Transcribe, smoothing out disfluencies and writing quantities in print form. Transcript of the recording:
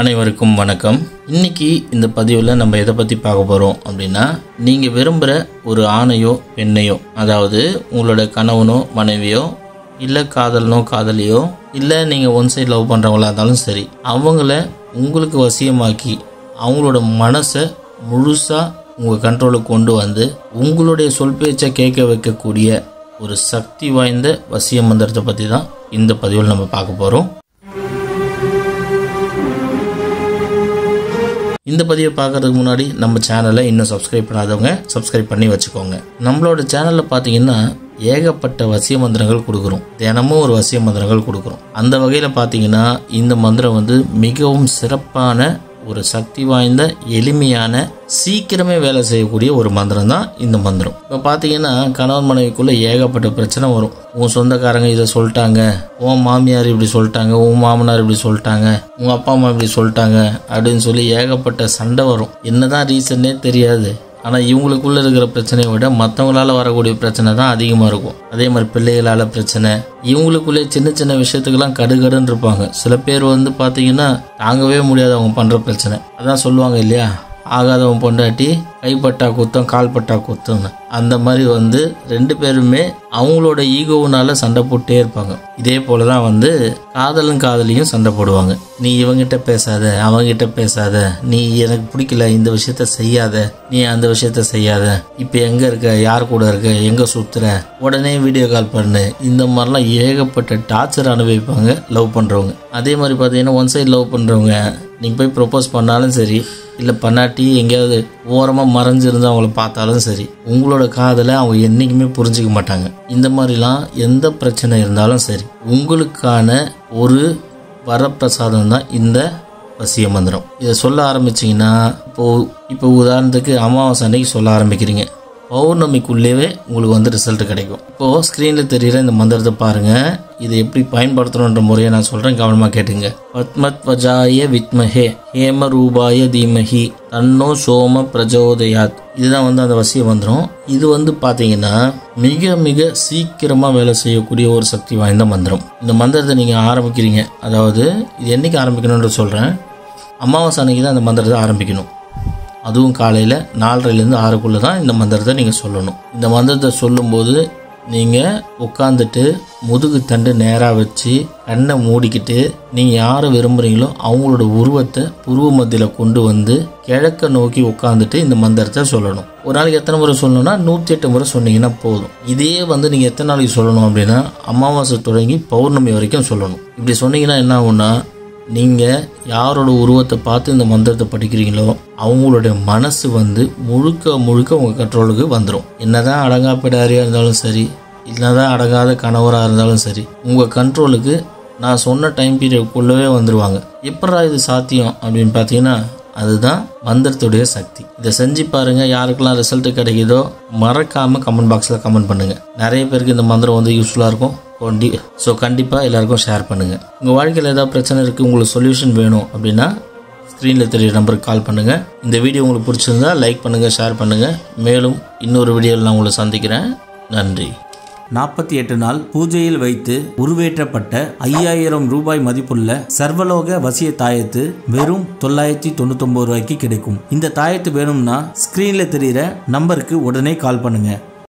அனைவருக்கும் வணக்கம். இன்னைக்கு இந்த பதிவில் நம்ம எதை பற்றி பார்க்க போகிறோம் அப்படின்னா, நீங்கள் விரும்புகிற ஒரு ஆணையோ பெண்ணையோ, அதாவது உங்களோட கணவனோ மனைவியோ இல்லை காதலனோ காதலியோ இல்லை நீங்கள் ஒன் சைடு லவ் பண்ணுறவங்களா இருந்தாலும் சரி, அவங்கள உங்களுக்கு வசியமாக்கி அவங்களோட மனசை முழுசாக உங்கள் கண்ட்ரோலுக்கு கொண்டு வந்து உங்களுடைய சொல் பேச்சை கேட்க வைக்கக்கூடிய ஒரு சக்தி வாய்ந்த வசிய மந்திரத்தை பற்றி தான் இந்த பதிவில் நம்ம பார்க்க போகிறோம். இந்த பதிவை பார்க்கறதுக்கு முன்னாடி நம்ம சேனலை இன்னும் சப்ஸ்கிரைப் பண்ணாதவங்க சப்ஸ்கிரைப் பண்ணி வச்சுக்கோங்க. நம்மளோட சேனலில் பார்த்தீங்கன்னா ஏகப்பட்ட வசிய மந்திரங்கள் கொடுக்குறோம். தினமும் ஒரு வசிய மந்திரங்கள் கொடுக்குறோம். அந்த வகையில் பார்த்தீங்கன்னா இந்த மந்திரம் மிகவும் சிறப்பான ஒரு சக்தி வாய்ந்த எளிமையான சீக்கிரமே வேலை செய்யக்கூடிய ஒரு மந்திரம் தான் இந்த மந்திரம். இப்போ பார்த்தீங்கன்னா கணவன் மனைவிக்குள்ளே ஏகப்பட்ட பிரச்சனை வரும். உன் சொந்தக்காரங்க இதை சொல்லிட்டாங்க, உன் மாமியார் இப்படி சொல்லிட்டாங்க, உன் மாமனார் இப்படி சொல்லிட்டாங்க, உங்கள் அப்பா அம்மா இப்படி சொல்லிட்டாங்க அப்படின்னு சொல்லி ஏகப்பட்ட சண்டை வரும். என்னதான் ரீசன்னே தெரியாது. ஆனால் இவங்களுக்குள்ளே இருக்கிற பிரச்சனையை விட மற்றவங்களால வரக்கூடிய பிரச்சனை தான் அதிகமாக இருக்கும். அதே மாதிரி பிள்ளைகளால் பிரச்சனை, இவங்களுக்குள்ளே சின்ன சின்ன விஷயத்துக்கெல்லாம் கடுகடுன்னு இருப்பாங்க. சில பேர் பார்த்தீங்கன்னா தாங்கவே முடியாது அவங்க பண்ணுற பிரச்சனை. அதான் சொல்லுவாங்க இல்லையா, ஆகாதவன் பொண்டாட்டி கைப்பட்டா குத்தம் கால்பட்டா குத்தம்னு. அந்த மாதிரி ரெண்டு பேருமே அவங்களோட ஈகோவுனால சண்டை போட்டே இருப்பாங்க. இதே போல தான் காதலும் காதலியும் சண்டை போடுவாங்க. நீ இவங்கிட்ட பேசாத, அவங்கிட்ட பேசாத, நீ எனக்கு பிடிக்கல இந்த விஷயத்த செய்யாத, நீ அந்த விஷயத்த செய்யாத, இப்போ எங்கே இருக்க, யார் கூட இருக்க, எங்கே சுற்றுற, உடனே வீடியோ கால் பண்ணு, இந்த மாதிரிலாம் ஏகப்பட்ட டார்ச்சர் அனுபவிப்பாங்க லவ் பண்ணுறவங்க. அதே மாதிரி பார்த்தீங்கன்னா ஒன் சைடு லவ் பண்ணுறவங்க நீங்கள் போய் ப்ரொப்போஸ் பண்ணாலும் சரி, இல்லை பண்ணாட்டி எங்கேயாவது ஓரமாக மறைஞ்சிருந்து அவங்கள பார்த்தாலும் சரி, உங்களோட காதலை அவங்க என்றைக்குமே புரிஞ்சிக்க மாட்டாங்க. இந்த மாதிரிலாம் எந்த பிரச்சனை இருந்தாலும் சரி, உங்களுக்கான ஒரு வரப்பிரசாதம் தான் இந்த வசிய மந்திரம். இதை சொல்ல ஆரம்பிச்சிங்கன்னா இப்போ உதாரணத்துக்கு அமாவாசை அன்னைக்கு சொல்ல ஆரம்பிக்கிறீங்க, பௌர்ணமிக்குள்ளேயே உங்களுக்கு ரிசல்ட் கிடைக்கும். இப்போது ஸ்க்ரீனில் தெரிகிற இந்த மந்திரத்தை பாருங்கள். இதை எப்படி பயன்படுத்தணுன்ற முறையை நான் சொல்கிறேன், கவனமாக கேட்டுங்க. பத்மத்வஜாய வித்மஹே ஹேம ரூபாய தீமஹி தன்னோ சோம பிரஜோதயாத். இதுதான் அந்த வசிய மந்திரம். இது பார்த்தீங்கன்னா மிக மிக சீக்கிரமாக வேலை செய்யக்கூடிய ஒரு சக்தி வாய்ந்த மந்திரம். இந்த மந்திரத்தை நீங்கள் ஆரம்பிக்கிறீங்க, அதாவது இது என்றைக்கு ஆரம்பிக்கணுன்ற சொல்கிறேன். அமாவாசை அன்னைக்கு தான் இந்த மந்திரத்தை ஆரம்பிக்கணும். அதுவும் காலையில் 4:30 to 6 தான் இந்த மந்திரத்தை நீங்கள் சொல்லணும். இந்த மந்திரத்தை சொல்லும்போது நீங்கள் உட்காந்துட்டு முதுகு தண்டு நேராக வச்சு கண்ணை மூடிக்கிட்டு நீங்கள் யாரை விரும்புகிறீங்களோ அவங்களோட உருவத்தை புருவ மத்தியில் கொண்டு கிழக்க நோக்கி உட்காந்துட்டு இந்த மந்திரத்தை சொல்லணும். ஒரு நாளைக்கு எத்தனை முறை சொல்லணும்னா 108 முறை சொன்னீங்கன்னா போதும். இதே நீங்கள் எத்தனை நாளைக்கு சொல்லணும் அப்படின்னா அமாவாசை தொடங்கி பௌர்ணமி வரைக்கும் சொல்லணும். இப்படி சொன்னீங்கன்னா என்ன ஆகும்னா, நீங்கள் யாரோட உருவத்தை பார்த்து இந்த மந்திரத்தை படிக்கிறீங்களோ அவங்களுடைய மனசு முழுக்க முழுக்க உங்கள் கண்ட்ரோலுக்கு வந்துடும். என்னதான் அடங்காப்பிடாரியாக இருந்தாலும் சரி, இல்லைதான் அடங்காத கணவராக இருந்தாலும் சரி, உங்கள் கண்ட்ரோலுக்கு நான் சொன்ன டைம் பீரியடுக்குள்ளவே வந்துடுவாங்க. எப்படா இது சாத்தியம் அப்படின்னு பார்த்தீங்கன்னா, அதுதான் மந்திரத்துடைய சக்தி. இதை செஞ்சு பாருங்கள். யாருக்கெல்லாம் ரிசல்ட் கிடைக்குதோ மறக்காமல் கமெண்ட் பாக்ஸில் கமெண்ட் பண்ணுங்கள். நிறைய பேருக்கு இந்த மந்திரம் யூஸ்ஃபுல்லாக இருக்கும். ஸோ கண்டிப்பாக எல்லாருக்கும் ஷேர் பண்ணுங்கள். உங்கள் வாழ்க்கையில் ஏதாவது பிரச்சனை இருக்குது, உங்களுக்கு சொல்யூஷன் வேணும் அப்படின்னா ஸ்க்ரீனில் தெரியுற நம்பருக்கு கால் பண்ணுங்கள். இந்த வீடியோ உங்களுக்கு பிடிச்சிருந்தா லைக் பண்ணுங்கள், ஷேர் பண்ணுங்கள். மேலும் இன்னொரு வீடியோவில் நான் உங்களை சந்திக்கிறேன். நன்றி. 48 நாள் பூஜையில் வைத்து உருவேற்றப்பட்ட 5000 ரூபாய் மதிப்புள்ள சர்வலோக வசிய தாயத்து வெறும் 999 ரூபாய்க்கு கிடைக்கும். இந்த தாயத்து வேணும்னா ஸ்கிரீன்ல தெரிகிற நம்பருக்கு உடனே கால் பண்ணுங்க.